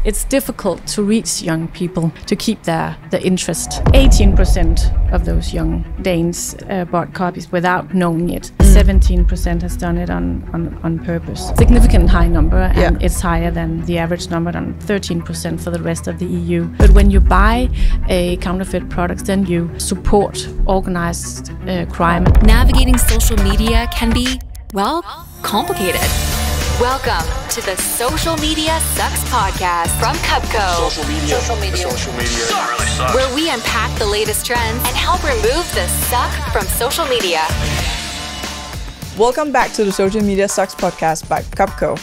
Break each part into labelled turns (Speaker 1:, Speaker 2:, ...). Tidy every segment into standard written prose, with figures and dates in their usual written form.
Speaker 1: it's difficult to reach young people to keep their interest. 18% of those young Danes bought copies without knowing it. 17% has done it on purpose. Significant high number, and it's higher than the average number, on 13% for the rest of the EU. But when you buy a counterfeit product, then you support organized crime.
Speaker 2: Navigating social media can be, well, complicated. Welcome to the Social Media Sucks podcast from Cupco.
Speaker 3: Social media really sucks.
Speaker 2: Where we unpack the latest trends and help remove the suck from social media.
Speaker 4: Welcome back to the Social Media Sucks podcast by Cupco.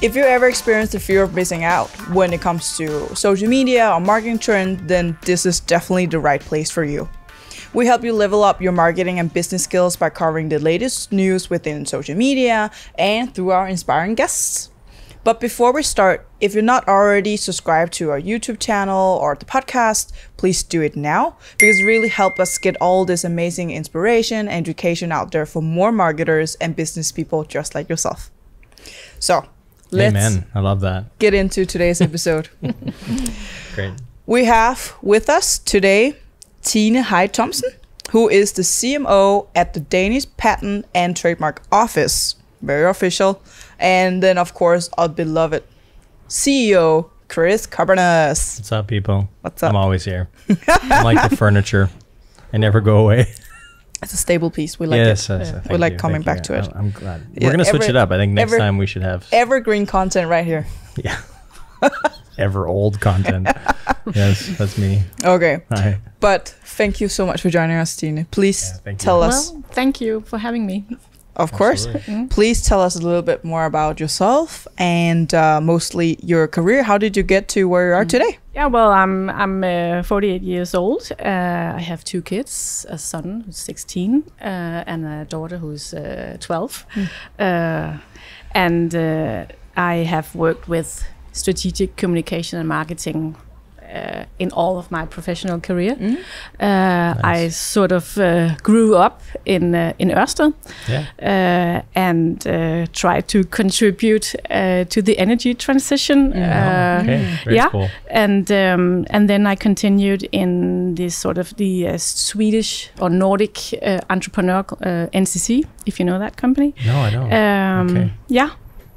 Speaker 4: If you ever experienced the fear of missing out when it comes to social media or marketing trend, then this is definitely the right place for you. We help you level up your marketing and business skills by covering the latest news within social media and through our inspiring guests. But before we start, if you're not already subscribed to our YouTube channel or the podcast, please do it now, because it really helps us get all this amazing inspiration and education out there for more marketers and business people just like yourself. So let's
Speaker 5: I love that.
Speaker 4: Get into today's episode.
Speaker 5: Great.
Speaker 4: We have with us today Tine Heide Thomsen, who is the CMO at the Danish Patent and Trademark Office. Very official. And then, of course, our beloved CEO, Chris Carbonas.
Speaker 5: What's up, people?
Speaker 4: What's up?
Speaker 5: I'm always here. I'm like the furniture. I never go away.
Speaker 4: It's a stable piece. We like
Speaker 5: yes,
Speaker 4: it.
Speaker 5: Yes,
Speaker 4: we like coming back to it.
Speaker 5: I'm glad. We're going to switch it up. I think next time we should have
Speaker 4: evergreen content right here.
Speaker 5: Yeah. Ever old content. Yes, that's me.
Speaker 4: Okay.
Speaker 5: Hi.
Speaker 4: But thank you so much for joining us, Tine. Please tell us.
Speaker 1: Well, thank you for having me.
Speaker 4: Of course. Please tell us a little bit more about yourself and mostly your career. How did you get to where you are today?
Speaker 1: Yeah, well, I'm 48 years old. I have two kids, a son who's 16 and a daughter who's 12. And I have worked with strategic communication and marketing in all of my professional career. Nice. I sort of grew up in Ørsted and tried to contribute to the energy transition.
Speaker 5: Very cool.
Speaker 1: And then I continued in this sort of the Swedish or Nordic entrepreneur NCC, if you know that company.
Speaker 5: No, I don't.
Speaker 1: Yeah.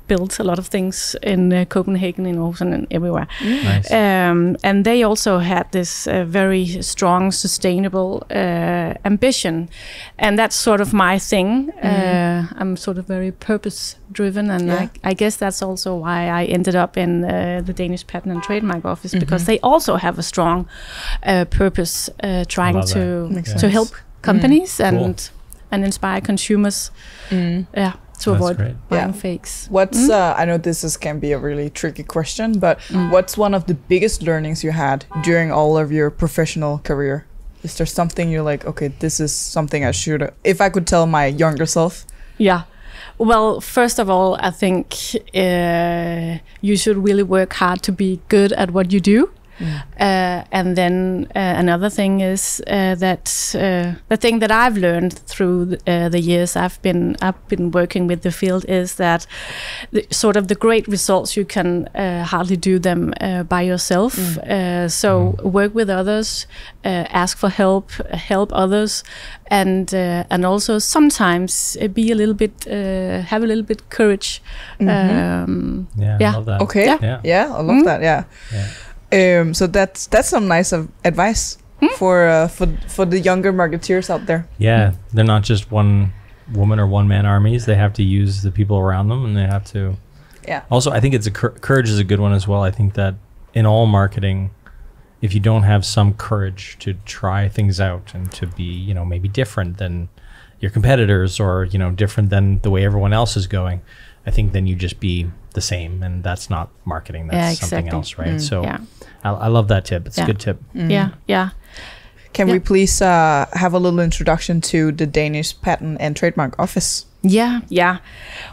Speaker 1: Built a lot of things in Copenhagen, in Aarhus, and everywhere.
Speaker 5: Nice.
Speaker 1: And they also had this very strong, sustainable ambition. And that's sort of my thing. I'm sort of very purpose-driven, and I guess that's also why I ended up in the Danish Patent and Trademark Office, because they also have a strong purpose trying to help companies and inspire consumers. To avoid buying fakes.
Speaker 4: What's I know this can be a really tricky question, but what's one of the biggest learnings you had during all of your professional career? Is there something you're like, okay, this is something I should, if I could tell my younger self?
Speaker 1: Yeah. Well, first of all, I think you should really work hard to be good at what you do. And then another thing is that the thing that I've learned through the years I've been working with the field is that the great results, you can hardly do them by yourself. So work with others, ask for help others, and also sometimes be a little bit have a little bit courage.
Speaker 5: I love that.
Speaker 4: Okay. Yeah, I love that. Yeah. So that's some nice advice for the younger marketeers out there.
Speaker 5: Yeah, they're not just one woman or one man armies. They have to use the people around them, and they have to.
Speaker 4: Yeah.
Speaker 5: Also, I think courage is a good one as well. I think that in all marketing, if you don't have some courage to try things out and to be, maybe different than your competitors or different than the way everyone else is going, I think then you just be the same, and that's not marketing. That's something else, right? So I love that tip. It's a good tip.
Speaker 1: Yeah.
Speaker 4: Can we please have a little introduction to the Danish Patent and Trademark Office?
Speaker 1: Yeah.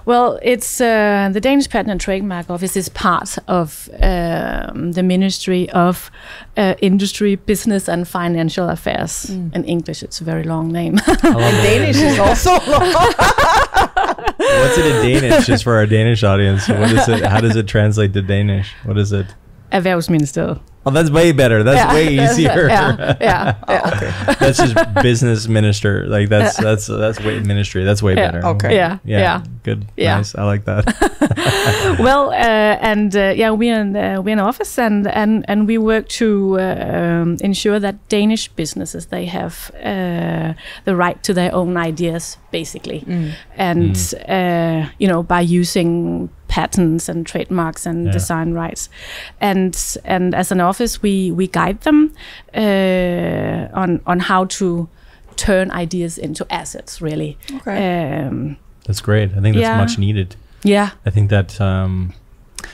Speaker 1: Well, it's the Danish Patent and Trademark Office is part of the Ministry of Industry, Business and Financial Affairs. In English, it's a very long name.
Speaker 4: Danish is also long.
Speaker 5: What's it in Danish, just for our Danish audience? What is it? How does it translate to Danish? What is it?
Speaker 1: Erhvervsministeriet.
Speaker 5: Oh, that's way better. That's way easier.
Speaker 4: Okay.
Speaker 5: That's just business minister. Like that's way ministry. That's way better.
Speaker 4: Okay.
Speaker 1: Yeah.
Speaker 5: Good.
Speaker 1: Yeah.
Speaker 5: Nice. I like that.
Speaker 1: Well, we're in office and we work to ensure that Danish businesses, they have the right to their own ideas, basically, and by using patents and trademarks and design rights, and as an office we guide them on how to turn ideas into assets, really.
Speaker 4: Okay.
Speaker 5: That's great. I think that's much needed.
Speaker 1: Yeah.
Speaker 5: I think that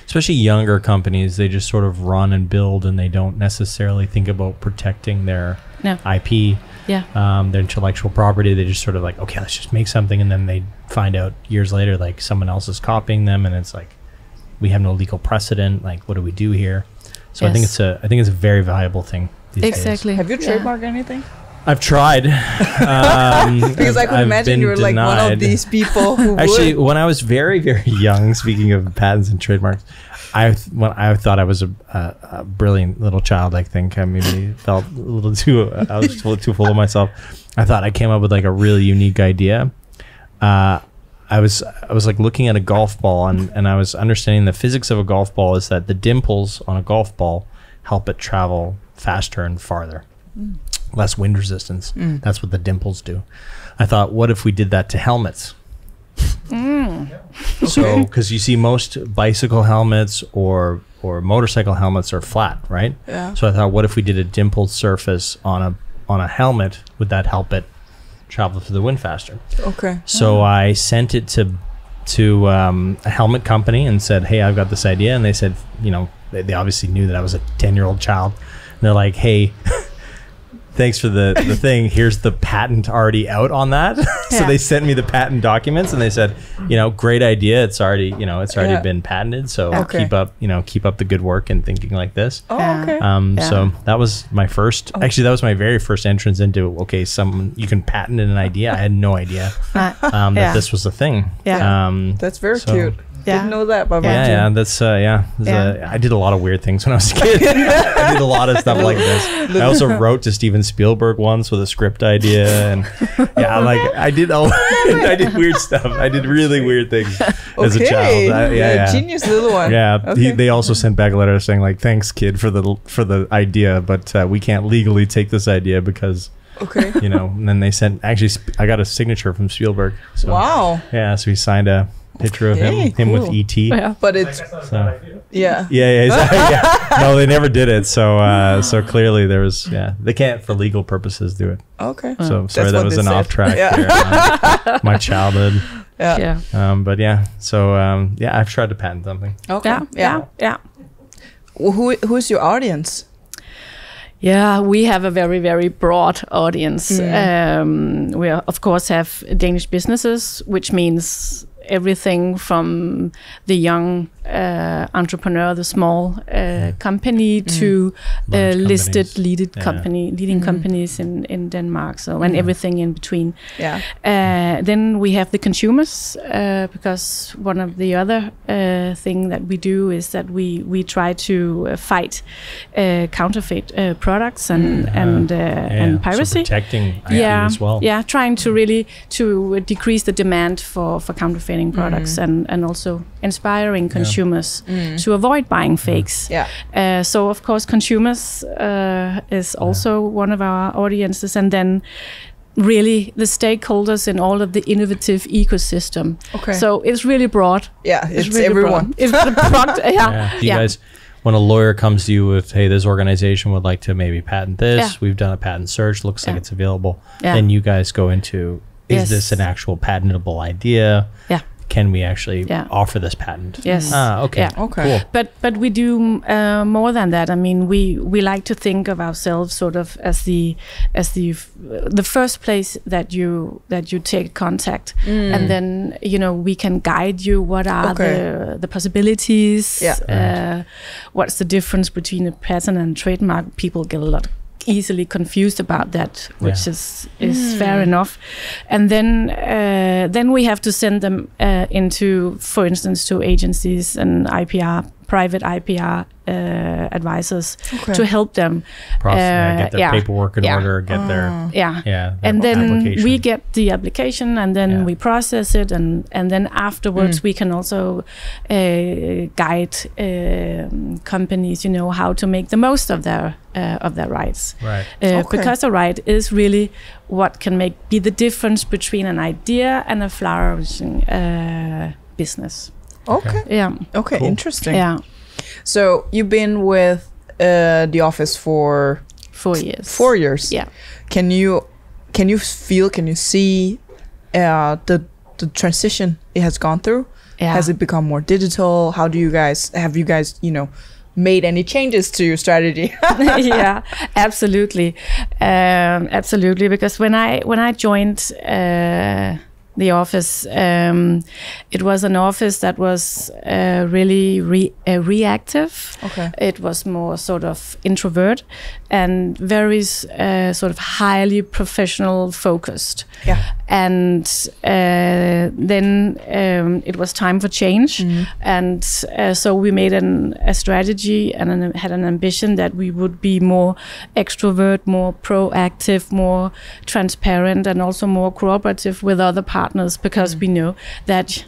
Speaker 5: especially younger companies, they just sort of run and build, and they don't necessarily think about protecting their IP, their intellectual property. They just sort of like, okay, let's just make something, and then they find out years later like someone else is copying them, and it's like we have no legal precedent. Like, what do we do here? So I think it's a very valuable thing these days.
Speaker 4: Have you trademarked anything?
Speaker 5: I've tried.
Speaker 4: Because I could imagine you were like one of these people who
Speaker 5: actually
Speaker 4: would.
Speaker 5: When I was very, very young, speaking of patents and trademarks, I thought I was a brilliant little child. I think I maybe felt a little too. I was too full of myself. I thought I came up with like a really unique idea. I was like looking at a golf ball and I was understanding the physics of a golf ball is that the dimples on a golf ball help it travel faster and farther. Less wind resistance. That's what the dimples do. I thought, what if we did that to helmets? So, because you see most bicycle helmets or motorcycle helmets are flat, right?
Speaker 4: Yeah.
Speaker 5: So I thought, what if we did a dimpled surface on a helmet? Would that help it travel through the wind faster?
Speaker 4: Okay.
Speaker 5: So I sent it to a helmet company and said, hey, I've got this idea. And they said, they obviously knew that I was a 10-year-old child. And they're like, hey, thanks for the thing. Here's the patent already out on that. So they sent me the patent documents and they said, great idea. It's already, been patented. So keep up the good work and thinking like this.
Speaker 4: Oh, okay.
Speaker 5: So that was my first, actually that was my very first entrance into, you can patent an idea. I had no idea that this was a thing.
Speaker 1: Yeah.
Speaker 4: That's very cute. Didn't know that about
Speaker 5: you. That's I did a lot of weird things when I was a kid. I did a lot of stuff like this. I also wrote to Steven Spielberg once with a script idea, and I did weird stuff. I did really weird things as a child.
Speaker 4: Genius little one.
Speaker 5: Yeah, they also sent back a letter saying like, thanks kid for the idea, but we can't legally take this idea because and then they sent, actually I got a signature from Spielberg. So,
Speaker 4: wow.
Speaker 5: Yeah, so he signed a picture of him with ET.
Speaker 1: Yeah.
Speaker 4: But it's
Speaker 5: exactly.
Speaker 4: Yeah.
Speaker 5: No, they never did it. So clearly there was they can't for legal purposes do it.
Speaker 4: Okay.
Speaker 5: So sorry, that was an off track there. My childhood.
Speaker 4: Yeah.
Speaker 5: But so I've tried to patent something.
Speaker 4: Okay.
Speaker 1: Yeah.
Speaker 4: Who's your audience?
Speaker 1: Yeah, we have a very, very broad audience. We of course have Danish businesses, which means everything from the young entrepreneur, the small company, to listed leading companies in Denmark. So and everything in between. Yeah. Then we have the consumers, because one of the other thing that we do is that we try to fight counterfeit products and piracy.
Speaker 5: So protecting IP as well.
Speaker 1: Yeah, trying to really to decrease the demand for counterfeiting products and also inspiring consumers to avoid buying fakes. Yeah. So of course consumers is also one of our audiences, and then really the stakeholders in all of the innovative ecosystem. Okay. So it's really broad.
Speaker 4: Yeah, it's
Speaker 1: really
Speaker 4: everyone.
Speaker 1: Broad. It's the product.
Speaker 5: Do you guys, when a lawyer comes to you with, hey, this organization would like to maybe patent this, we've done a patent search, looks like it's available, then you guys go into, is this an actual patentable idea? Yeah. Can we actually offer this patent?
Speaker 1: Yes.
Speaker 5: Okay.
Speaker 1: Yeah.
Speaker 5: Okay. Cool.
Speaker 1: But we do more than that. I mean, we like to think of ourselves sort of as the first place that you take contact, and then we can guide you. What are the possibilities? Yeah. What's the difference between a patent and trademark? People get a lot easily confused about that, which is fair enough. And then we have to send them into, for instance, to agencies and IPR, private IPR advisors to help them
Speaker 5: get their paperwork in order, get their their
Speaker 1: and then
Speaker 5: application.
Speaker 1: we get the application, and then we process it, and then afterwards we can also guide companies, how to make the most of their rights.
Speaker 5: Right.
Speaker 1: Because a right is really what can be the difference between an idea and a flourishing business.
Speaker 4: Okay.
Speaker 1: Yeah.
Speaker 4: Okay.
Speaker 5: Cool.
Speaker 4: Interesting.
Speaker 1: Yeah.
Speaker 4: So you've been with the office for
Speaker 1: 4 years.
Speaker 4: 4 years.
Speaker 1: Yeah.
Speaker 4: Can you see the transition it has gone through?
Speaker 1: Yeah.
Speaker 4: Has it become more digital? Have you guys made any changes to your strategy?
Speaker 1: Yeah, absolutely, absolutely. Because when I joined the office, it was an office that was really reactive.
Speaker 4: Okay.
Speaker 1: It was more sort of introvert and very sort of highly professional focused.
Speaker 4: Yeah.
Speaker 1: And then it was time for change, and so we made a strategy and had an ambition that we would be more extrovert, more proactive, more transparent, and also more cooperative with other partners, because we know that.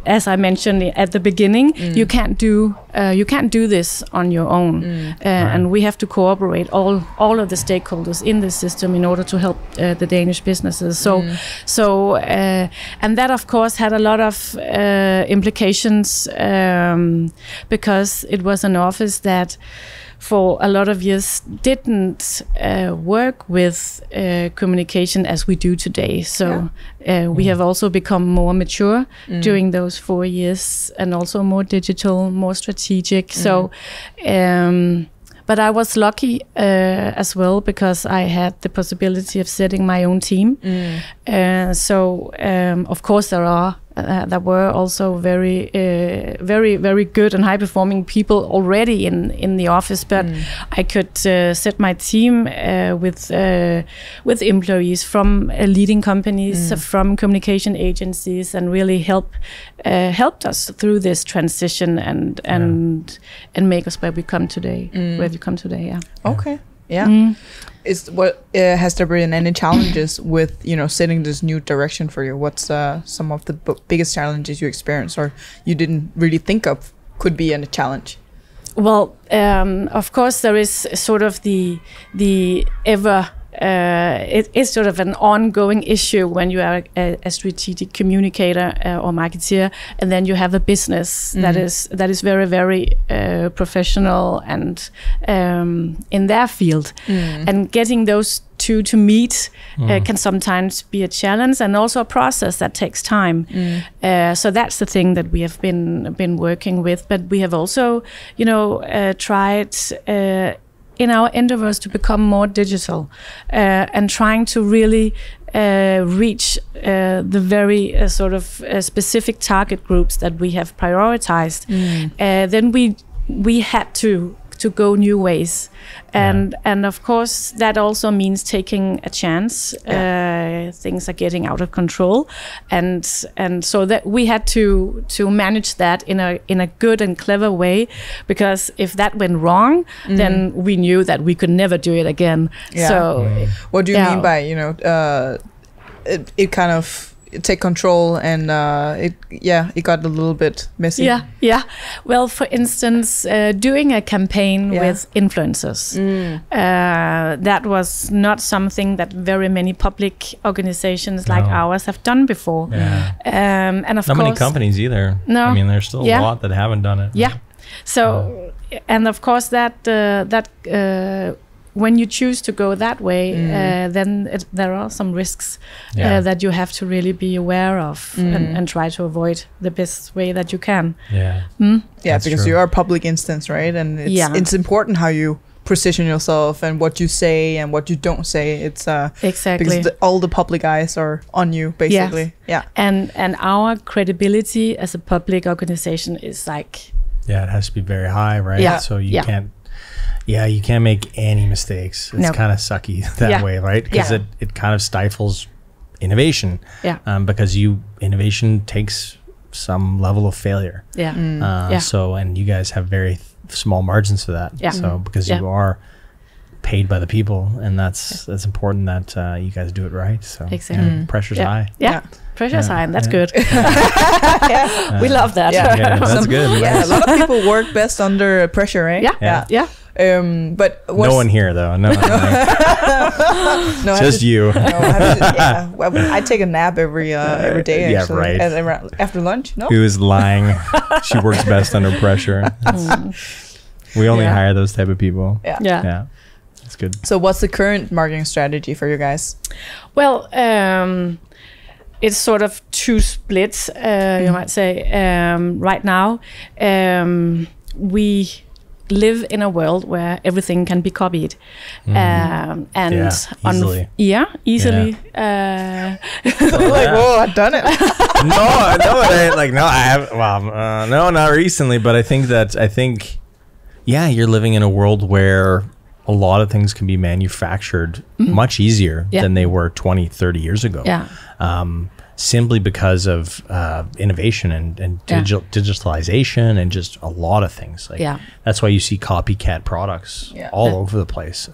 Speaker 1: As I mentioned at the beginning, you can't do this on your own, and we have to cooperate all of the stakeholders in the system in order to help the Danish businesses. So and that of course had a lot of implications, because it was an office that for a lot of years didn't work with communication as we do today. So we have also become more mature during those 4 years, and also more digital, more strategic. So, but I was lucky as well, because I had the possibility of setting my own team. So of course there were also very good and high performing people already in the office, but I could set my team with employees from leading companies, from communication agencies, and really helped us through this transition and make us where we come today. Where we come today, yeah.
Speaker 4: Okay. Yeah. Has there been any challenges with setting this new direction for you? What's some of the biggest challenges you experienced, or you didn't really think of could be a challenge?
Speaker 1: Well, of course there is sort of the ever. It is sort of an ongoing issue when you are a strategic communicator or marketeer, and then you have a business that is very, very professional and in their field, and getting those two to meet can sometimes be a challenge, and also a process that takes time. So that's the thing that we have been working with, but we have also tried in our endeavors to become more digital, and trying to really reach the very sort of specific target groups that we have prioritized. Then we had to go new ways, and of course that also means taking a chance. Things are getting out of control, and so that we had to manage that in a good and clever way, because if that went wrong, then we knew that we could never do it again. So
Speaker 4: what do you mean by it kind of take control, and it got a little bit messy?
Speaker 1: Well, for instance, doing a campaign with influencers, that was not something that very many public organizations like ours have done before. And of
Speaker 5: not
Speaker 1: course,
Speaker 5: many companies either.
Speaker 1: No.
Speaker 5: I mean, there's still a lot that haven't done it.
Speaker 1: So and of course that when you choose to go that way, then there are some risks that you have to really be aware of, and try to avoid the best way that you can.
Speaker 4: Because true. You are a public instance, right? And it's important how you position yourself and what you say and what you don't say. It's
Speaker 1: exactly
Speaker 4: because all the public eyes are on you, basically.
Speaker 1: And our credibility as a public organization is like
Speaker 5: it has to be very high, right? So you can't. You can't make any mistakes. It's kind of sucky that way, right? Because it kind of stifles innovation. Because innovation takes some level of failure. So, and you guys have very small margins for that.
Speaker 1: Yeah.
Speaker 5: So because you are paid by the people, and that's important that you guys do it right. So
Speaker 1: Exactly.
Speaker 5: pressure's high.
Speaker 1: Yeah. Pressure's high, and that's good. We love that.
Speaker 5: Yeah, that's good.
Speaker 4: Yeah, a lot of people work best under pressure, right?
Speaker 1: Yeah.
Speaker 4: But
Speaker 5: No one here though. No,
Speaker 4: no,
Speaker 5: just you.
Speaker 4: Well, I take a nap every day.
Speaker 5: Yeah,
Speaker 4: actually,
Speaker 5: right.
Speaker 4: and after lunch. No.
Speaker 5: Who is lying? She works best under pressure. We only hire those type of people.
Speaker 1: Yeah.
Speaker 5: That's good.
Speaker 4: So, what's the current marketing strategy for you guys?
Speaker 1: Well, it's sort of two splits, you might say. Right now, we live in a world where everything can be copied, and
Speaker 5: easily.
Speaker 1: Easily.
Speaker 4: Like, whoa, I've done it.
Speaker 5: No, it ain't. Like, no, I have. Well, no, not recently. But I think, you're living in a world where a lot of things can be manufactured much easier than they were 20, 30 years ago.
Speaker 1: Yeah.
Speaker 5: Simply because of innovation and digitalization and just a lot of things. Like that's why you see copycat products all over the place.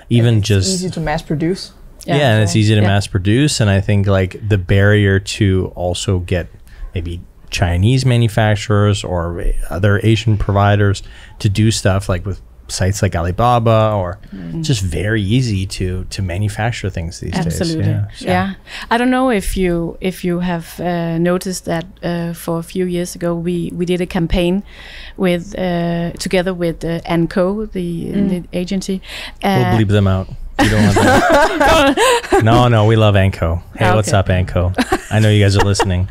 Speaker 5: Even
Speaker 4: it's
Speaker 5: just
Speaker 4: easy to mass produce.
Speaker 5: and it's easy to mass produce. And I think like the barrier to also get maybe Chinese manufacturers or other Asian providers to do stuff like with sites like Alibaba or just very easy to manufacture things these days.
Speaker 1: Absolutely. Yeah. I don't know if you have noticed that for a few years ago we did a campaign with together with Anco, the agency.
Speaker 5: We'll bleep them out. You don't want that. No, we love Anco. Hey, what's up, Anco? I know you guys are listening.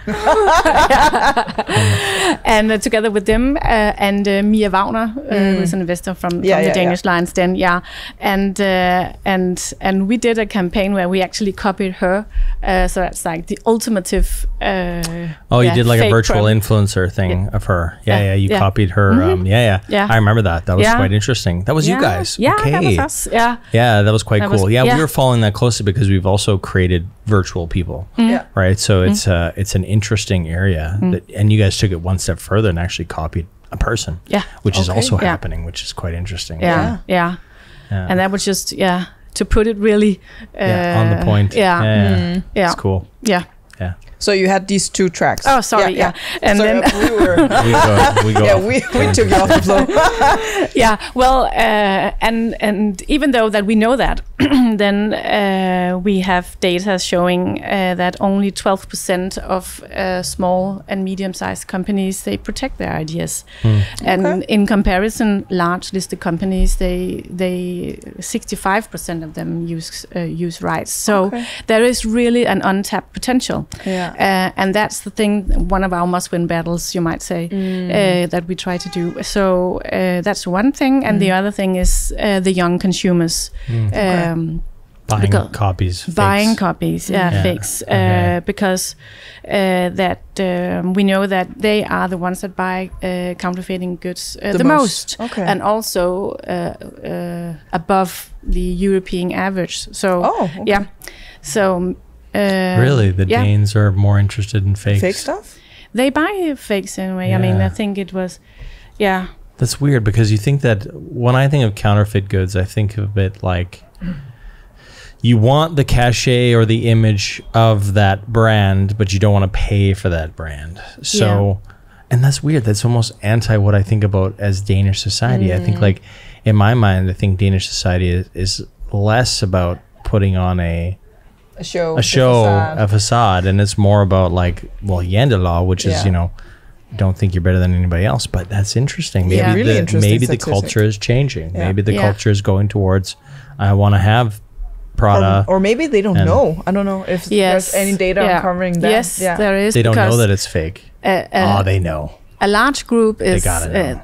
Speaker 1: And together with them and Mia Wagner, who's an investor from the Danish Lions Den, and we did a campaign where we actually copied her. So that's like the ultimative.
Speaker 5: You did like a virtual influencer thing of her. You copied her. I remember that. That was quite interesting. That was you guys.
Speaker 1: Yeah,
Speaker 5: okay.
Speaker 1: that was us.
Speaker 5: Yeah, that was quite cool. We were following that closely because we've also created virtual people. Right. So it's an interesting area, and you guys took it one step further and actually copied a person. Which is also happening, which is quite interesting.
Speaker 1: And that was just to put it really
Speaker 5: on the point. It's cool.
Speaker 1: Yeah.
Speaker 4: So you had these two tracks.
Speaker 1: Oh, sorry. And
Speaker 4: so
Speaker 1: then
Speaker 4: we were.
Speaker 5: we go.
Speaker 4: We took you off the floor.
Speaker 1: Well, and even though that we know that, then we have data showing that only 12% of small and medium-sized companies, they protect their ideas, and in comparison, large listed companies, they 65% of them use rights. So there is really an untapped potential. And that's the thing, one of our must-win battles, you might say, that we try to do. So that's one thing. And the other thing is the young consumers.
Speaker 5: Buying copies.
Speaker 1: Buying copies, fakes. Because we know that they are the ones that buy counterfeiting goods the most. And also above the European average. So, So...
Speaker 5: really, the Danes are more interested in fakes.
Speaker 4: Fake stuff?
Speaker 1: They buy fakes anyway. I mean, I think it was,
Speaker 5: That's weird because you think that when I think of counterfeit goods, I think of it like you want the cachet or the image of that brand, but you don't want to pay for that brand. So, and that's weird. That's almost anti what I think about as Danish society. I think like in my mind, I think Danish society is less about putting on a facade, and it's more about like, well, Yandelaw, which is, don't think you're better than anybody else. But that's interesting. Maybe maybe the culture is changing. Maybe the culture is going towards, I want to have Prada.
Speaker 4: Or maybe they don't know. I don't know if there's any data on covering that.
Speaker 1: Yes, there is.
Speaker 5: They don't know that it's fake. They know.
Speaker 1: A large group is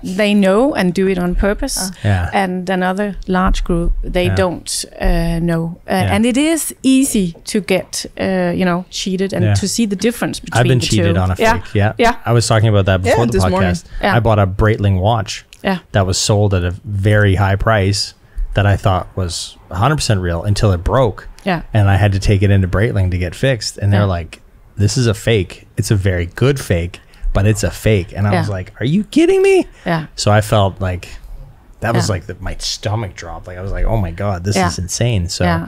Speaker 1: they know and do it on purpose, and another large group they don't know, and it is easy to get cheated and to see the difference between
Speaker 5: I've been
Speaker 1: the
Speaker 5: cheated
Speaker 1: two.
Speaker 5: on a fake. I was talking about that before the podcast.
Speaker 4: Morning.
Speaker 5: I bought a Breitling watch that was sold at a very high price that I thought was 100% real until it broke, and I had to take it into Breitling to get fixed, and they're like, "This is a fake. It's a very good fake, but it's a fake. And I
Speaker 1: Yeah.
Speaker 5: was like, are you kidding me?
Speaker 1: Yeah.
Speaker 5: So I felt like that was
Speaker 1: Yeah.
Speaker 5: like my stomach dropped. Like I was like, oh my God, this
Speaker 1: Yeah.
Speaker 5: is insane. So
Speaker 1: Yeah.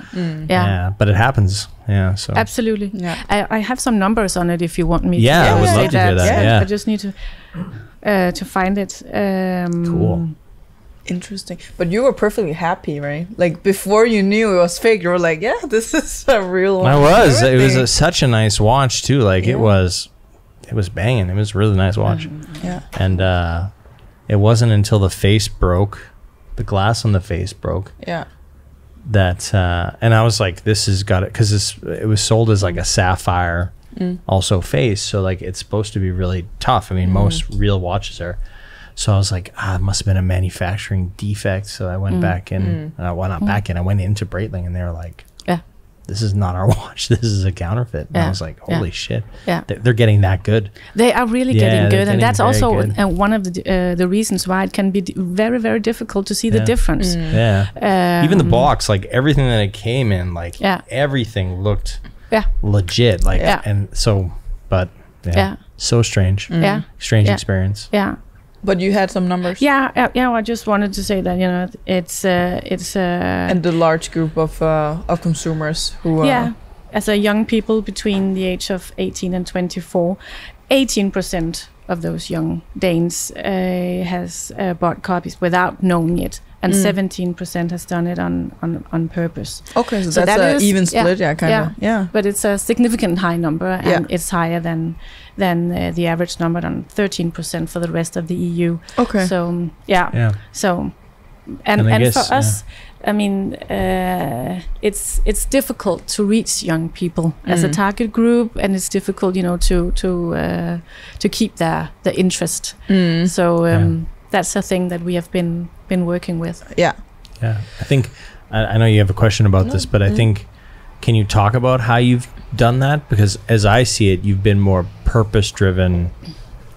Speaker 5: yeah, but it happens. Yeah. So
Speaker 1: Absolutely.
Speaker 4: Yeah.
Speaker 1: I have some numbers on it if you want me
Speaker 5: Yeah,
Speaker 1: to
Speaker 5: I would
Speaker 1: say
Speaker 5: love to hear that. Yeah.
Speaker 1: I just need to find it.
Speaker 5: Cool.
Speaker 4: Interesting. But you were perfectly happy, right? Like before you knew it was fake, you were like, yeah, this is a real one.
Speaker 5: I was. It was
Speaker 4: Everything.
Speaker 5: such a nice watch too. Like it was banging. It was a really nice watch.
Speaker 4: Yeah.
Speaker 5: And it wasn't until the face broke, the glass on the face broke,
Speaker 4: Yeah.
Speaker 5: that and I was like, this has got it, because it was sold as like a sapphire also face, so like it's supposed to be really tough. I mean, most real watches are. So I was like, it must have been a manufacturing defect. So I went back in, well, not back in, I went into Breitling, and they were like,
Speaker 1: Yeah.
Speaker 5: this is not our watch, this is a counterfeit. And I
Speaker 1: Yeah.
Speaker 5: was like, holy
Speaker 1: Yeah.
Speaker 5: shit.
Speaker 1: Yeah.
Speaker 5: They're getting that good.
Speaker 1: They are really
Speaker 5: Yeah,
Speaker 1: getting
Speaker 5: they're
Speaker 1: good, and
Speaker 5: getting
Speaker 1: that's
Speaker 5: very
Speaker 1: also
Speaker 5: good.
Speaker 1: one of the reasons why it can be very, very difficult to see the difference.
Speaker 5: Yeah. Even the box, like everything that it came in, like
Speaker 1: Yeah.
Speaker 5: everything looked
Speaker 1: Yeah.
Speaker 5: legit. Like,
Speaker 1: Yeah.
Speaker 5: and so, but
Speaker 1: Yeah.
Speaker 5: so strange.
Speaker 1: Yeah.
Speaker 5: Strange
Speaker 1: Yeah.
Speaker 5: experience.
Speaker 1: Yeah.
Speaker 4: But you had some numbers.
Speaker 1: Yeah. I just wanted to say that, you know, it's
Speaker 4: And the large group of consumers who
Speaker 1: yeah, as a young people between the age of 18 and 24, 18% of those young Danes has bought copies without knowing it, and 17% has done it on purpose.
Speaker 4: Okay, so
Speaker 1: So
Speaker 4: that's
Speaker 1: that
Speaker 4: an
Speaker 1: is-
Speaker 4: even split, kind
Speaker 1: yeah.
Speaker 4: of. Yeah.
Speaker 1: But it's a significant high number, and
Speaker 4: Yeah.
Speaker 1: it's higher than the average number, on 13% for the rest of the EU.
Speaker 4: Okay.
Speaker 1: So yeah.
Speaker 5: Yeah.
Speaker 1: So
Speaker 5: And
Speaker 1: and
Speaker 5: I guess,
Speaker 1: for us, I mean, it's difficult to reach young people as a target group, and it's difficult, you know, to keep their interest. So that's a thing that we have been working with.
Speaker 4: Yeah.
Speaker 5: Yeah. I think, I know you have a question about this, but I think, can you talk about how you've done that? Because as I see it, you've been more purpose-driven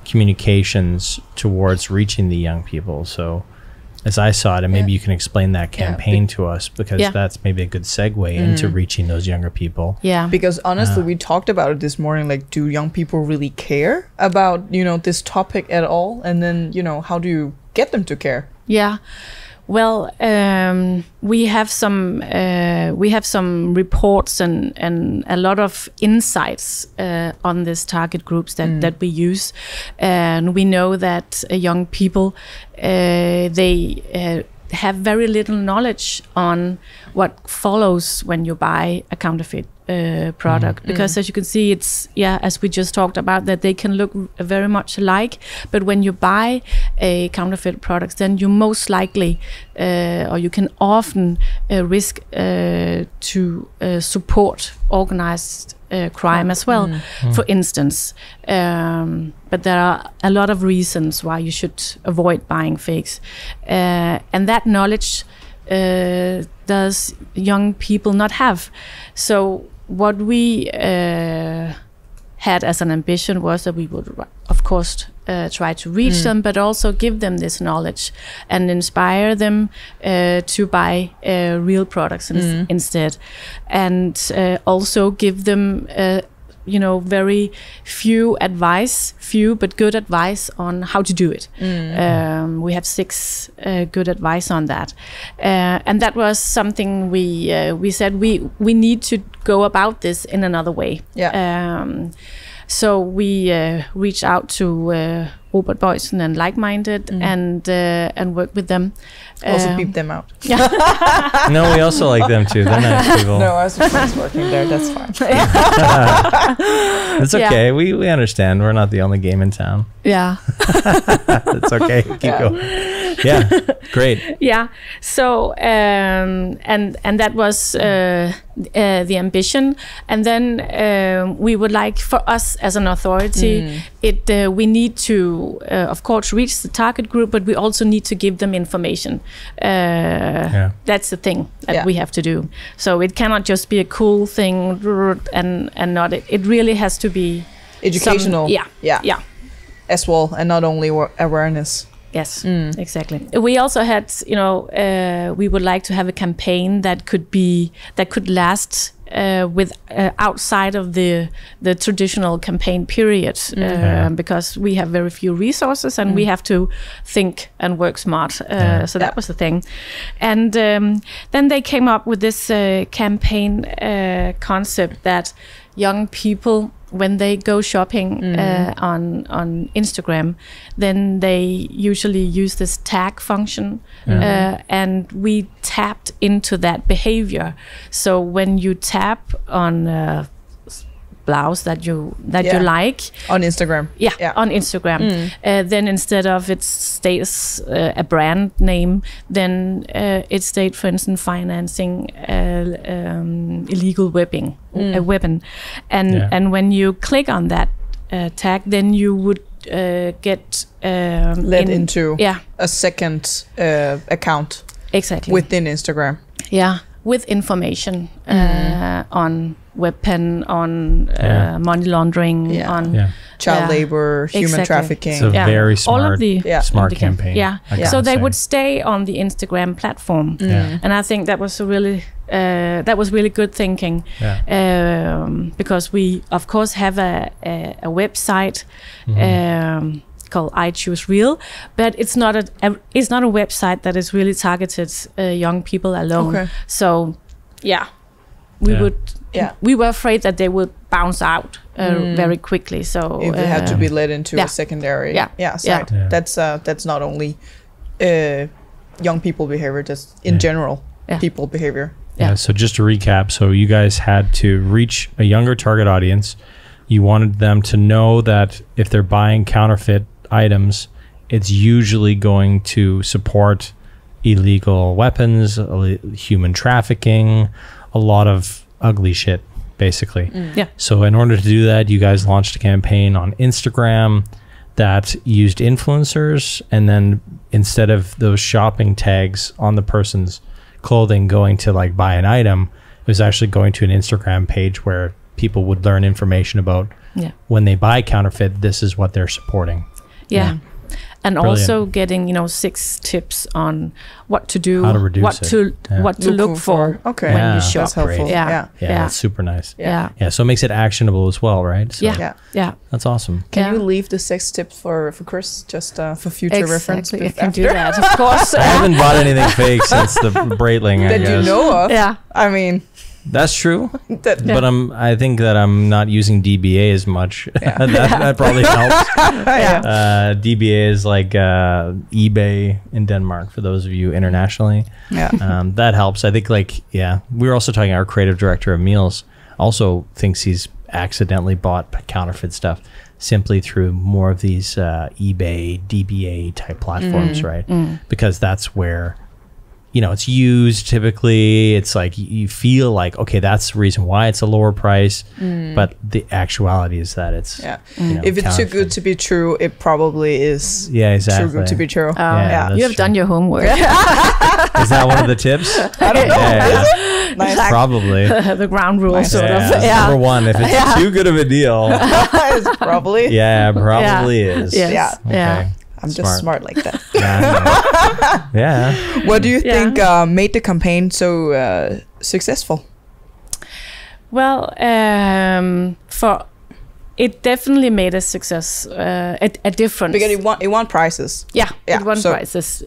Speaker 5: communications towards reaching the young people. So as I saw it, and maybe you can explain that campaign to us, because that's maybe a good segue into reaching those younger people.
Speaker 1: Yeah.
Speaker 4: Because honestly, we talked about it this morning. Like, do young people really care about, you know, this topic at all? And then, you know, how do you get them to care?
Speaker 1: Yeah. Well, we have some reports and a lot of insights on this target groups that we use, and we know that young people they have very little knowledge on what follows when you buy a counterfeit product, because as you can see, it's as we just talked about, that they can look very much alike, but when you buy a counterfeit product, then you most likely or you can often risk to support organized crime as well, for instance. But there are a lot of reasons why you should avoid buying fakes, and that knowledge does young people not have. So what we had as an ambition was that we would, of course, try to reach them, but also give them this knowledge and inspire them to buy real products instead, and also give them you know, very few but good advice on how to do it. We have 6 good advice on that, and that was something we said we need to go about this in another way. So we reach out to Robert Boysen and Like-Minded and work with them.
Speaker 4: Also beep them out.
Speaker 5: No, we also like them too. They're nice people.
Speaker 4: No, I was friends working there. That's fine.
Speaker 5: It's okay. We understand. We're not the only game in town.
Speaker 1: Yeah.
Speaker 5: It's okay. Keep going. Yeah. Great.
Speaker 1: Yeah. So and that was the ambition, and then we would like, for us as an authority, we need to of course reach the target group, but we also need to give them information. That's the thing that we have to do. So it cannot just be a cool thing and not it really has to be
Speaker 4: Educational.
Speaker 1: yeah
Speaker 4: As well, and not only awareness.
Speaker 1: Yes, exactly. We also had, we would like to have a campaign that could last outside of the traditional campaign period, because we have very few resources and we have to think and work smart. So that was the thing. And then they came up with this campaign concept that young people, when they go shopping on Instagram, then they usually use this tag function, and we tapped into that behavior. So when you tap on a blouse that you like
Speaker 4: on Instagram,
Speaker 1: on Instagram, then instead of it states a brand name, then it states, for instance, financing illegal weapon, and when you click on that tag, then you would get
Speaker 4: led into a second account within Instagram.
Speaker 1: With information on weapon, on money laundering, on
Speaker 4: child labor, human trafficking.
Speaker 5: It's a very smart,
Speaker 1: all of the
Speaker 5: smart campaign.
Speaker 1: So they would stay on the Instagram platform, and I think that was really good thinking, because we of course have a website called I Choose Real, but it's not a website that is really targeted young people alone. So we were afraid that they would bounce out very quickly. So
Speaker 4: if they had to be led into a secondary site, that's not only young people behavior, just in general people behavior.
Speaker 5: So just to recap, so you guys had to reach a younger target audience. You wanted them to know that if they're buying counterfeit items, it's usually going to support illegal weapons, human trafficking, a lot of ugly shit, basically. So in order to do that, you guys launched a campaign on Instagram that used influencers, and then instead of those shopping tags on the person's clothing going to like buy an item, it was actually going to an Instagram page where people would learn information about when they buy counterfeit, this is what they're supporting.
Speaker 1: And also getting 6 tips on what to do,
Speaker 5: how to reduce
Speaker 1: what to look for when you shop.
Speaker 4: That's helpful.
Speaker 5: That's super nice. So it makes it actionable as well, right? So that's awesome.
Speaker 4: Can you leave the 6 tips for Chris, just for future reference?
Speaker 1: I can do that, of course.
Speaker 5: I haven't bought anything fake since the Breitling, I guess.
Speaker 4: That you know of. I mean,
Speaker 5: that's true, but I think that I'm not using DBA as much. that probably helps. DBA is like eBay in Denmark for those of you internationally. That helps. I think we were also talking, our creative director of meals also thinks he's accidentally bought counterfeit stuff simply through more of these eBay, DBA type platforms, right? Because that's where it's used typically. It's like you feel like, okay, that's the reason why it's a lower price, but the actuality is that it's
Speaker 4: if it's too good to be true, it probably is too good to be true.
Speaker 1: You have done your homework.
Speaker 5: Is that one of the tips?
Speaker 4: I don't know.
Speaker 1: Nice.
Speaker 5: Probably
Speaker 1: the ground rule sort of.
Speaker 5: Number one, if it's too good of a deal,
Speaker 4: it's probably
Speaker 5: is.
Speaker 4: Okay. I'm just smart like that. What do you think made the campaign so successful?
Speaker 1: Well, it definitely made a success, a difference.
Speaker 4: Because it won prizes.
Speaker 1: It won prizes.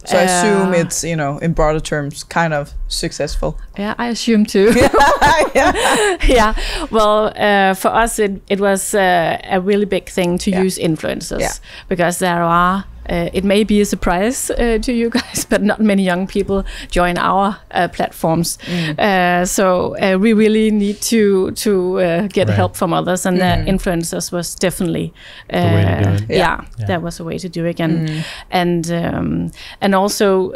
Speaker 4: So I assume it's, in broader terms, kind of successful.
Speaker 1: Yeah, I assume too. Well, for us, it was a really big thing to use influencers because there are. It may be a surprise to you guys, but not many young people join our platforms. So we really need to get help from others, and the influencers was definitely
Speaker 5: the way to do it.
Speaker 1: That was a way to do it, and also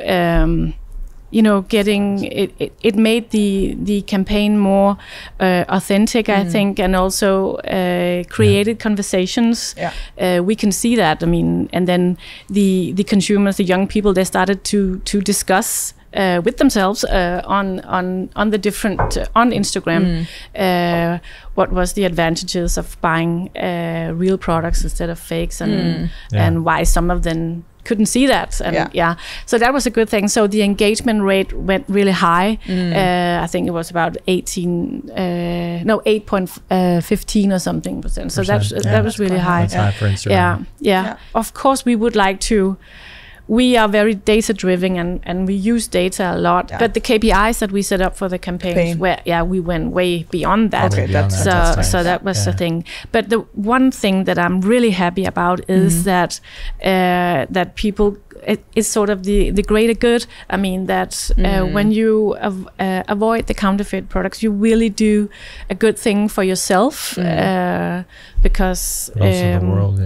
Speaker 1: getting it made the campaign more authentic, I think, and also created conversations. We can see that. I mean, and then the consumers, the young people, they started to discuss with themselves on the different on Instagram what was the advantages of buying real products instead of fakes, and why some of them couldn't see that, and so that was a good thing. So the engagement rate went really high. I think it was about 8.15 or something %. So that was really high.
Speaker 5: That's high for Instagram.
Speaker 1: Yeah. Of course, we would like to. We are very data driven and we use data a lot. But the KPIs that we set up for the campaigns, we went way beyond that.
Speaker 4: Okay, that's
Speaker 5: nice.
Speaker 1: So that was the thing. But the one thing that I'm really happy about is that that people. It's sort of the greater good. I mean that when you avoid the counterfeit products, you really do a good thing for yourself because
Speaker 5: also the world,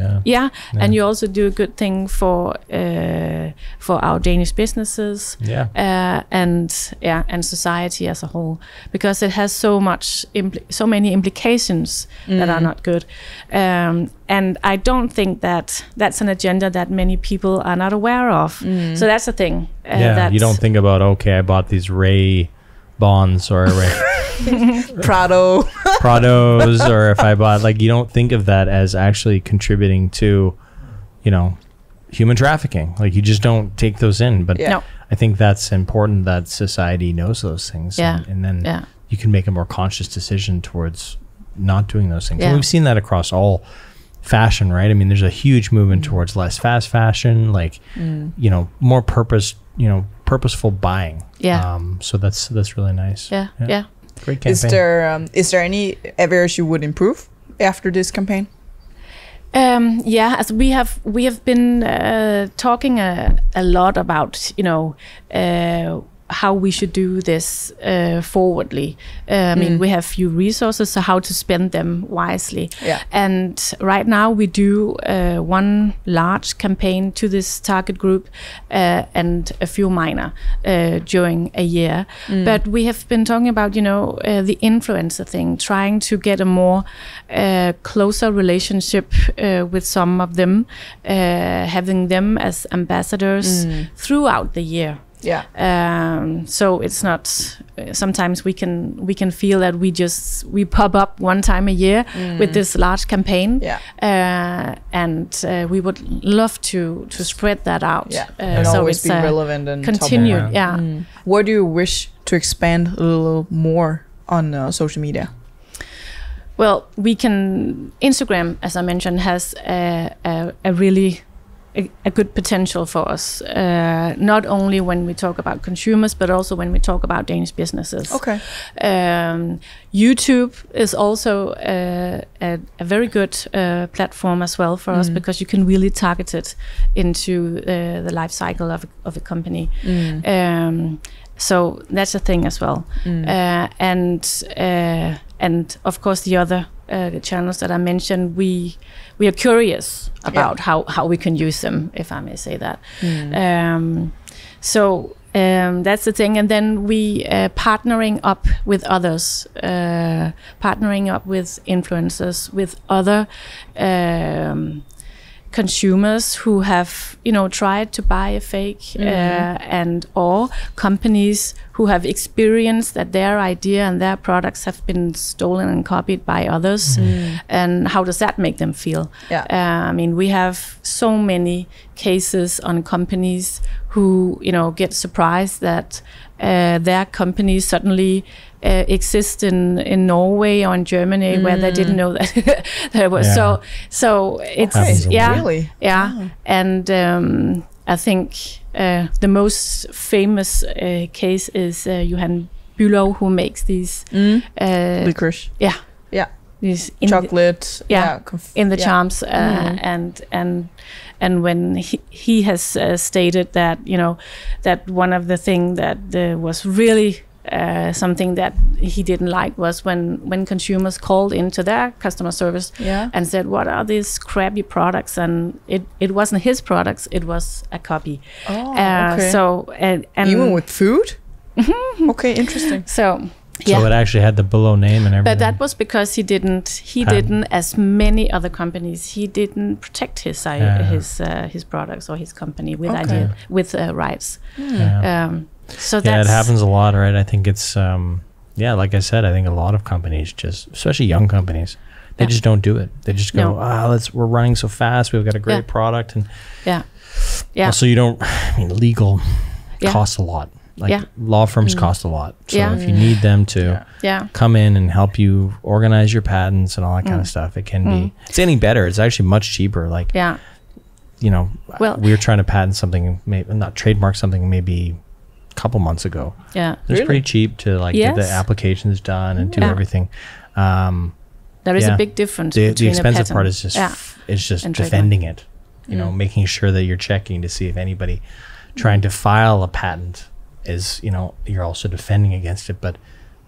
Speaker 1: and you also do a good thing for our Danish businesses, and society as a whole, because it has so so many implications that are not good. And I don't think that that's an agenda that many people are not aware of. So that's the thing.
Speaker 5: You don't think about, okay, I bought these Ray bonds or Ray Prados, or if I bought, like, you don't think of that as actually contributing to, human trafficking. Like, you just don't take those in. But I think that's important that society knows those things. And then you can make a more conscious decision towards not doing those things. And we've seen that across all fashion, right? I mean, there's a huge movement towards less fast fashion, like more purposeful buying. So that's really nice. Great campaign.
Speaker 4: Is there any areas you would improve after this campaign?
Speaker 1: As we have been talking a lot about how we should do this forwardly. I mean, we have few resources, so how to spend them wisely. And right now we do one large campaign to this target group and a few minor during a year. But we have been talking about, the influencer thing, trying to get a more closer relationship with some of them, having them as ambassadors throughout the year. So it's not. Sometimes we can feel that we pop up one time a year with this large campaign, and we would love to spread that out.
Speaker 4: And
Speaker 1: so
Speaker 4: always
Speaker 1: it's
Speaker 4: be relevant and
Speaker 1: continued.
Speaker 4: Where do you wish to expand a little more on social media?
Speaker 1: Well, we can. Instagram, as I mentioned, has a really a good potential for us, not only when we talk about consumers, but also when we talk about Danish businesses.
Speaker 4: Okay.
Speaker 1: YouTube is also a very good platform as well for us, because you can really target it into the life cycle of a company. So that's a thing as well. And of course the other channels that I mentioned, we are curious about how we can use them, if I may say that. So that's the thing. And then we partnering up with others, partnering up with influencers, with other consumers who have tried to buy a fake, and or companies who have experienced that their idea and their products have been stolen and copied by others, and how does that make them feel? I mean, we have so many cases on companies who get surprised that their companies suddenly exist in Norway or in Germany, where they didn't know that there was. So it's
Speaker 4: really?
Speaker 1: And I think the most famous case is Johan Bülow, who makes these
Speaker 4: licorice.
Speaker 1: These
Speaker 4: chocolate.
Speaker 1: In the charms, and when he has stated that that one of the thing that was really something that he didn't like was when consumers called into their customer service and said, what are these crappy products? And it wasn't his products, it was a copy.
Speaker 4: Okay.
Speaker 1: So and
Speaker 4: even with food? Okay, interesting.
Speaker 1: So
Speaker 5: it actually had the below name and everything.
Speaker 1: But that was because he didn't, as many other companies, he didn't protect his products or his company with rights. So
Speaker 5: it happens a lot, right? I think it's like I said, I think a lot of companies, just especially young companies, they just don't do it. They just go, we're running so fast, we've got a great product, and
Speaker 1: Yeah.
Speaker 5: Also, you don't. I mean, legal
Speaker 1: Yeah.
Speaker 5: costs a lot. Like
Speaker 1: Yeah.
Speaker 5: law firms cost a lot. So
Speaker 1: Yeah.
Speaker 5: if you need them to
Speaker 1: Yeah.
Speaker 5: come in and help you organize your patents and all that kind of stuff, it can be. It's getting better. It's actually much cheaper. Like,
Speaker 1: Yeah.
Speaker 5: you know,
Speaker 1: Well-
Speaker 5: we were trying to patent something, maybe not trademark something, maybe a couple months ago.
Speaker 1: Yeah.
Speaker 5: It was pretty cheap to like get the
Speaker 1: Yes.
Speaker 5: applications done and do
Speaker 1: Yeah.
Speaker 5: everything.
Speaker 1: There is
Speaker 5: Yeah.
Speaker 1: a big difference
Speaker 5: The
Speaker 1: between
Speaker 5: expensive
Speaker 1: a patent.
Speaker 5: part is just is just
Speaker 1: And trademark.
Speaker 5: defending it. You know, making sure that you're checking to see if anybody trying to file a patent is, you know, you're also defending against it. But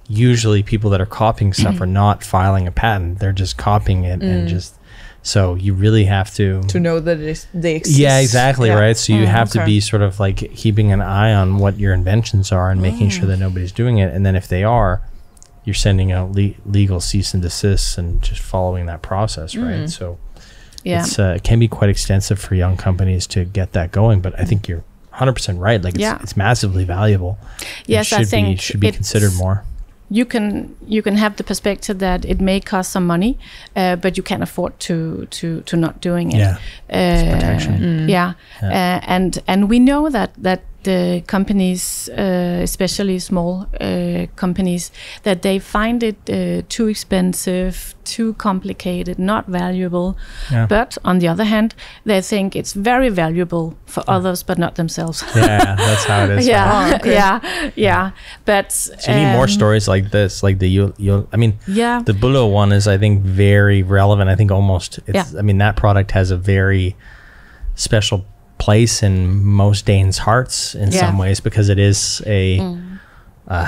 Speaker 5: usually people that are copying stuff are not filing a patent. They're just copying it and just, so you really have to
Speaker 4: know that they exist.
Speaker 5: Yeah, exactly.
Speaker 4: Yeah.
Speaker 5: Right. So you have to
Speaker 4: Okay.
Speaker 5: be sort of like keeping an eye on what your inventions are and making sure that nobody's doing it. And then if they are, you're sending out legal cease and desist and just following that process. Right. So
Speaker 1: Yeah.
Speaker 5: it's it can be quite extensive for young companies to get that going. But I think you're 100% right. Like it's massively valuable.
Speaker 1: Yes,
Speaker 5: It
Speaker 1: I think
Speaker 5: should be considered more.
Speaker 1: You can have the perspective that it may cost some money, but you can afford to not doing it.
Speaker 5: Yeah, it's protection.
Speaker 1: Yeah, and we know that the companies, especially small companies, that they find it too expensive, too complicated, not valuable.
Speaker 5: Yeah.
Speaker 1: But on the other hand, they think it's very valuable for others, but not themselves.
Speaker 5: Yeah, that's how it is.
Speaker 1: Yeah,
Speaker 4: Oh, okay.
Speaker 1: yeah. But
Speaker 5: So you need more stories like this, like the you'll. I mean,
Speaker 1: Yeah.
Speaker 5: the Bullo one is, I think, very relevant. I think almost. It's, I mean, that product has a very special place in most Danes' hearts in some ways, because it is a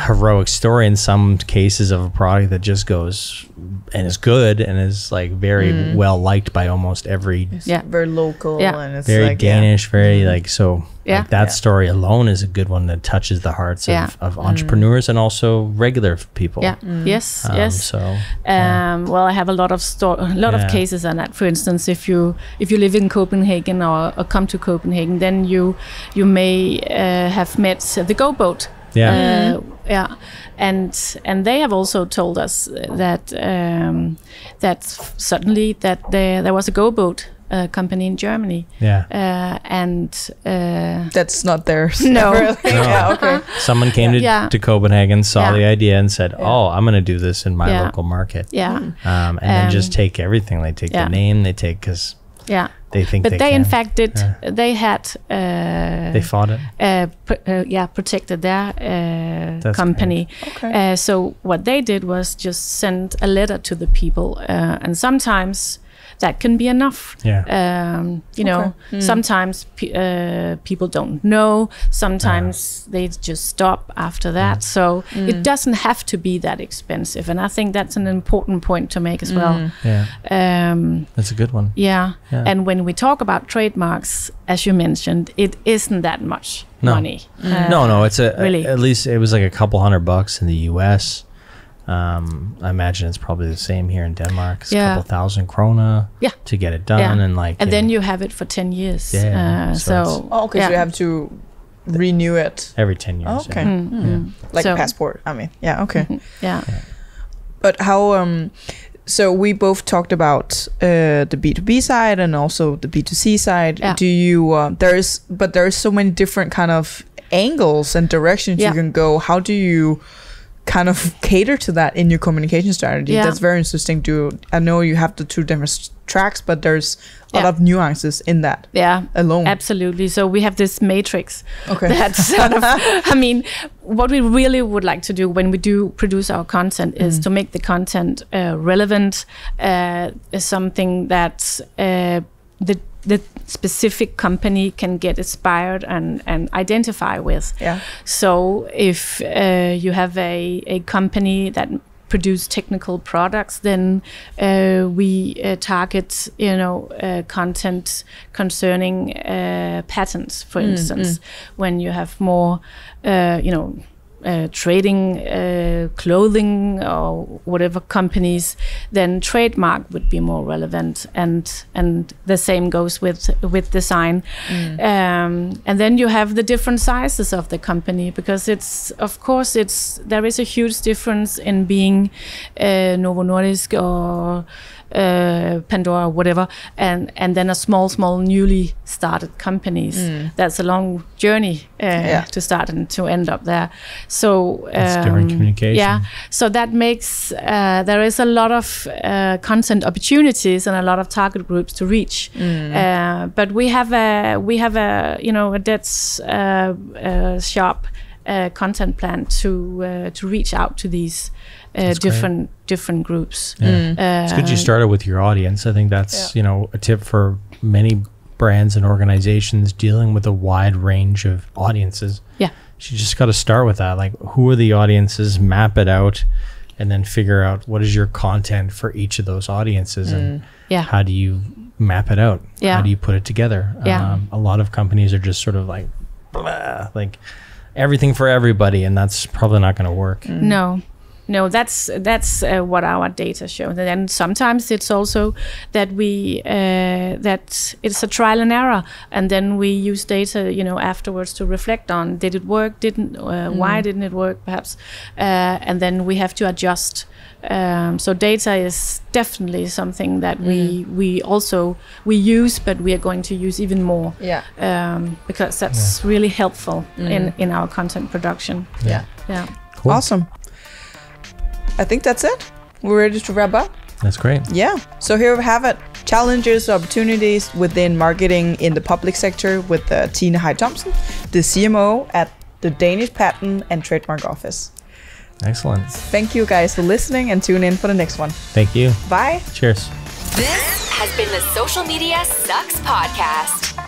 Speaker 5: heroic story in some cases of a product that just goes and is good and is like very well liked by almost every.
Speaker 1: Yeah.
Speaker 4: Very local
Speaker 1: Yeah.
Speaker 4: and it's
Speaker 5: Very
Speaker 4: like
Speaker 5: Danish, very like so.
Speaker 1: Yeah.
Speaker 5: Like that story alone is a good one that touches the hearts of entrepreneurs and also regular people.
Speaker 1: Yeah. Yes. Yes.
Speaker 5: So
Speaker 1: Well, I have a lot of
Speaker 5: Yeah.
Speaker 1: of cases on that. For instance, if you live in Copenhagen or come to Copenhagen, then you may have met the Go Boat.
Speaker 5: Yeah.
Speaker 1: Yeah, and they have also told us that that suddenly that there was a Go Boat company in Germany.
Speaker 5: Yeah.
Speaker 1: And
Speaker 4: that's not theirs.
Speaker 1: No.
Speaker 4: Really. Yeah, okay.
Speaker 5: Someone came to Copenhagen, saw
Speaker 1: Yeah.
Speaker 5: the idea, and said, "Oh, I'm going to do this in my
Speaker 1: Yeah.
Speaker 5: local market."
Speaker 1: yeah,
Speaker 5: And then just take everything. They take the name. They take because
Speaker 1: yeah.
Speaker 5: they think.
Speaker 1: But they in
Speaker 5: can.
Speaker 1: fact did. They had.
Speaker 5: They fought it.
Speaker 1: Protected their
Speaker 5: That's
Speaker 1: company.
Speaker 4: great. Okay.
Speaker 1: So what they did was just send a letter to the people, and sometimes that can be enough.
Speaker 5: Yeah.
Speaker 1: You know, sometimes people don't know. Sometimes they just stop after that. So it doesn't have to be that expensive, and I think that's an important point to make as well.
Speaker 5: Yeah. That's a good one.
Speaker 1: Yeah.
Speaker 5: Yeah.
Speaker 1: And when we talk about trademarks, as you mentioned, it isn't that much money.
Speaker 5: No. It's
Speaker 1: really.
Speaker 5: at least it was like a couple $100 in the U.S. I imagine it's probably the same here in Denmark. It's a couple thousand krona to get it done, and like.
Speaker 1: And then you have it for 10 years.
Speaker 5: Yeah, so
Speaker 1: So.
Speaker 4: Okay, so you have to renew it
Speaker 5: every 10 years.
Speaker 4: okay.
Speaker 5: Yeah.
Speaker 4: like
Speaker 1: So-
Speaker 4: a passport. I mean, yeah, okay.
Speaker 1: Yeah.
Speaker 4: But how so we both talked about the B2B side and also the B2C side.
Speaker 1: Yeah.
Speaker 4: Do you there's so many different kind of angles and directions you can go. How do you kind of cater to that in your communication strategy?
Speaker 1: Yeah.
Speaker 4: That's very interesting. I know you have the two different tracks, but there's a lot of nuances in that
Speaker 1: Yeah,
Speaker 4: alone.
Speaker 1: absolutely. So we have this matrix.
Speaker 4: Okay.
Speaker 1: That's sort of, I mean, what we really would like to do when we do produce our content is to make the content relevant, something that the specific company can get inspired and identify with.
Speaker 4: Yeah.
Speaker 1: So if you have a company that produce technical products, then we target, content concerning patents, for instance. When you have more, trading clothing or whatever companies, then trademark would be more relevant, and the same goes with design. And then you have the different sizes of the company, because there is a huge difference in being Novo Nordisk or Pandora, whatever, and then a small newly started companies. That's a long journey to start and to end up there. So
Speaker 5: it's different communication.
Speaker 1: Yeah, so that makes there is a lot of content opportunities and a lot of target groups to reach. But we have a a dead sharp content plan to reach out to these different groups.
Speaker 5: It's good you started with your audience. I think that's a tip for many brands and organizations dealing with a wide range of audiences.
Speaker 1: Yeah,
Speaker 5: you just got to start with that. Like, who are the audiences? Map it out, and then figure out what is your content for each of those audiences, and how do you map it out? How do you put it together? A lot of companies are just sort of like, blah, like everything for everybody, and that's probably not going to work.
Speaker 1: No, that's what our data show. And sometimes it's also that that it's a trial and error, and then we use data, afterwards to reflect on, did it work? Why didn't it work? Perhaps, and then we have to adjust. So data is definitely something that we use, but we are going to use even more. Because that's really helpful in our content production.
Speaker 5: Cool.
Speaker 4: Awesome. I think that's it. We're ready to wrap up.
Speaker 5: That's great.
Speaker 4: Yeah. So here we have it. Challenges, opportunities within marketing in the public sector with Tine Heide Thomsen, the CMO at the Danish Patent and Trademark Office.
Speaker 5: Excellent.
Speaker 4: Thank you guys for listening, and tune in for the next one.
Speaker 5: Thank you.
Speaker 4: Bye.
Speaker 5: Cheers.
Speaker 2: This has been the Social Media Sucks Podcast.